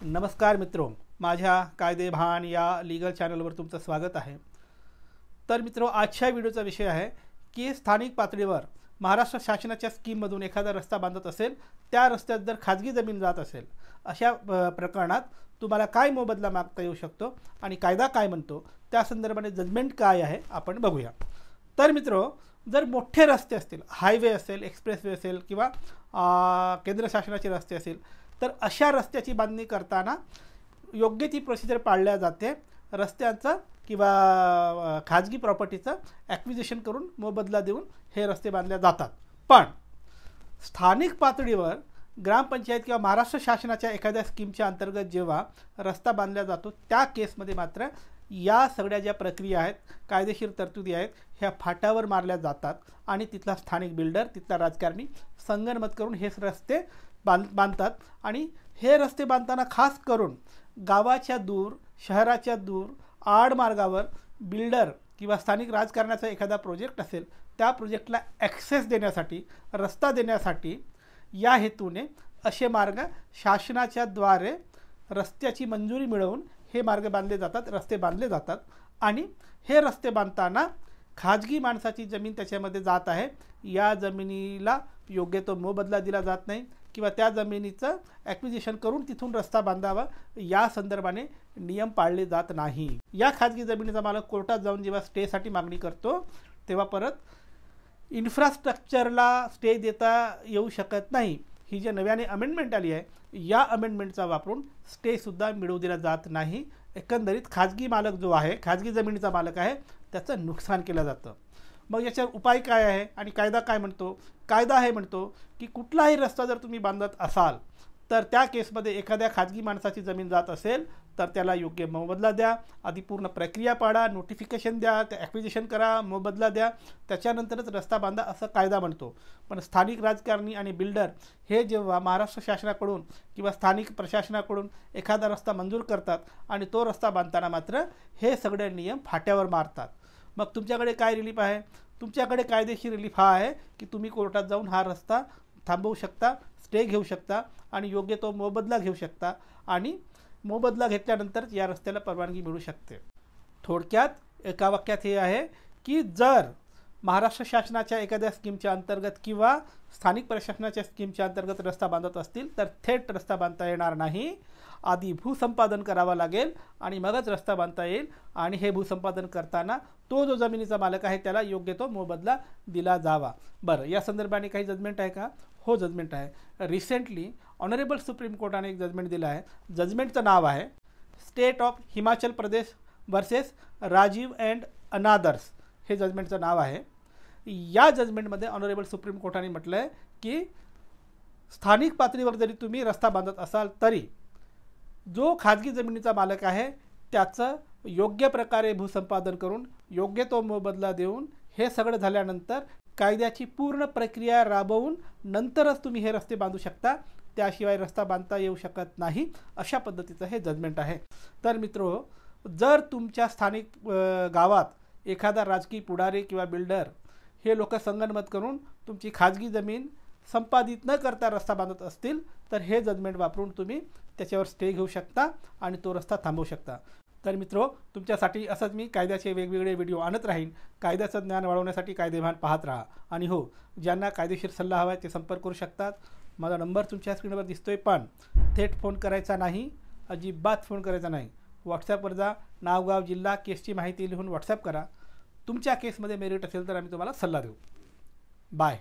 नमस्कार मित्रों, माझ्या कायदेभान या लीगल चॅनलवर तुमचं स्वागत आहे। तर मित्रों, आजच्या व्हिडिओचा विषय आहे की स्थानिक पातळीवर महाराष्ट्र शासनाच्या स्कीममधून एखादा रस्ता बांधत असेल, त्या रस्त्यात जर खाजगी जमीन जात असेल, अशा प्रकरणात तुम्हाला काय मोबदला मागता येऊ शकतो आणि कायदा काय म्हणतो, त्या संदर्भाने जजमेंट काय आहे आपण बघूया। तर मित्रों, जर मोठे रस्ते असतील, हायवे असेल, एक्सप्रेसवे असेल किंवा केंद्र शासनाचे रस्ते असेल, तर अशा रस्त्याची बांधणी करताना योग्य ती प्रोसिजर पाळल्या जाते। रस्त्यांचा किंवा खाजगी प्रॉपर्टीचं ॲक्विजिशन करून मोबदला देऊन हे रस्ते बांधले जातात। पण स्थानिक पातळीवर ग्रामपंचायत किंवा महाराष्ट्र शासनाच्या एखाद्या स्कीमच्या अंतर्गत जेव्हा रस्ता बांधला जातो, त्या केसमध्ये मात्र या सगळ्या ज्या प्रक्रिया आहेत, कायदेशीर तरतुदी आहेत, ह्या फाटावर मारल्या जातात आणि तिथला स्थानिक बिल्डर, तिथला राजकारणी संगनमत करून हे रस्ते बांधतात। आणि हे रस्ते बांधताना खास करून गावाच्या दूर, शहराच्या दूर, आडमार्गावर बिल्डर किंवा स्थानिक राजकारणाचा एखादा प्रोजेक्ट असेल, त्या प्रोजेक्टला ॲक्सेस देण्यासाठी, रस्ता देण्यासाठी या हेतूने असे मार्ग शासनाच्या द्वारे रस्त्याची मंजुरी मिळवून हे मार्ग बांधले जातात, रस्ते बांधले जातात। आणि हे रस्ते बांधताना खाजगी माणसाची जमीन त्याच्यामध्ये जात आहे, या जमिनीला योग्य तो मोबदला दिला जात नाही किंवा त्या जमिनीचं ॲक्विजिशन करून तिथून रस्ता बांधावा या संदर्भाने नियम पाळले जात नाही। या खाजगी जमिनीचा मालक कोर्टात जाऊन जेव्हा स्टेसाठी मागणी करतो, तेव्हा परत इन्फ्रास्ट्रक्चरला स्टे देता येऊ शकत नाही। ही जी नव्याने अमेंडमेंट आली आहे, या अमेंडमेंटचा वापरून स्टेसुद्धा मिळवू दिला जात नाही। एकंदरीत खाजगी मालक जो आहे, खाजगी जमिनीचा मालक आहे, त्याचं नुकसान केलं जातं। मग याच्यावर उपाय काय आहे आणि कायदा काय म्हणतो? कायदा हे म्हणतो की कुठलाही रस्ता जर तुम्ही बांधत असाल, तर त्या केसमध्ये एखाद्या खाजगी माणसाची जमीन जात असेल, तर त्याला योग्य मोबदला द्या, आधी पूर्ण प्रक्रिया पाळा, नोटिफिकेशन द्या, ते ॲक्विजिशन करा, मोबदला द्या, त्याच्यानंतरच रस्ता बांधा असं कायदा म्हणतो। पण स्थानिक राजकारणी आणि बिल्डर हे जेव्हा महाराष्ट्र शासनाकडून किंवा स्थानिक प्रशासनाकडून एखादा रस्ता मंजूर करतात आणि तो रस्ता बांधताना मात्र हे सगळे नियम फाट्यावर मारतात। मग तुमच्याकडे काय रिलीफ आहे? तुमच्याकडे कायदेशीर रिलीफ हा आहे की तुम्ही कोर्टात जाऊन हा रस्ता थांबवू शकता, स्टे घेऊ शकता आणि योग्य तो मोबदला घेऊ शकता आणि मोबदला घेतल्यानंतर या रस्त्याला परवानगी मिळू शकते। थोडक्यात एका वाक्यात हे आहे की जर महाराष्ट्र शासनाच्या एखाद्या स्कीमच्या अंतर्गत किंवा स्थानिक प्रशासनाच्या स्कीमच्या अंतर्गत रस्ता बांधत असतील, तर थेट रस्ता बांधता येणार नाही। आधी भूसंपादन करावं लागेल आणि मगच रस्ता बांधता येईल। आणि हे भूसंपादन करताना तो जो जमिनीचा मालक आहे त्याला योग्य तो मोबदला दिला जावा। बरं, या संदर्भाने काही जजमेंट आहे का? हो, जजमेंट आहे। रिसेंटली ऑनरेबल सुप्रीम कोर्टाने एक जजमेंट दिलं आहे। जजमेंटचं नाव आहे state of Himachal Pradesh versus Rajiv and another's, हे जजमेंटचं नाव आहे। या जजमेंटमध्ये ऑनरेबल सुप्रीम कोर्टाने म्हटलं आहे की स्थानिक पातळीवर जरी तुम्ही रस्ता बांधत असाल, तरी जो खाजगी जमिनीचा मालक आहे त्याचं योग्य प्रकारे भूसंपादन करून योग्य तो मोबदला देऊन हे सगळं झाल्यानंतर कायद्याची पूर्ण प्रक्रिया राबवून नंतरच तुम्ही हे रस्ते बांधू शकता, त्याशिवाय रस्ता बांधता येऊ शकत नाही। अशा पद्धतीचं हे जजमेंट आहे। तर मित्रो, जर तुमच्या स्थानिक गावात एखादा राजकीय पुढारी किंवा बिल्डर हे लोक संगनमत करून तुमची खाजगी जमीन संपादित न करता रस्ता बांधत असतील, तर हे जजमेंट वापरून तुम्ही त्याच्यावर स्टे घेऊ शकता आणि तो रस्ता थांबवू शकता। तर मित्रो, तुमच्यासाठी असंच मी कायद्याचे वेगवेगळे व्हिडिओ आणत राहीन। कायद्याचं ज्ञान वाढवण्यासाठी कायदेभान पाहत राहा। आणि हो, ज्यांना कायदेशीर सल्ला हवा आहे ते संपर्क करू शकतात। माझा नंबर तुमच्या स्क्रीनवर दिसतोय, पण थेट फोन करायचा नाही, अजिबात फोन करायचा नाही। व्हॉट्सॲपवर जा, नाव, गाव, जिल्हा, केसची माहिती लिहून व्हॉट्सॲप करा। तुमच्या केसमध्ये मेरिट असेल तर आम्ही तुम्हाला सल्ला देऊ। बाय।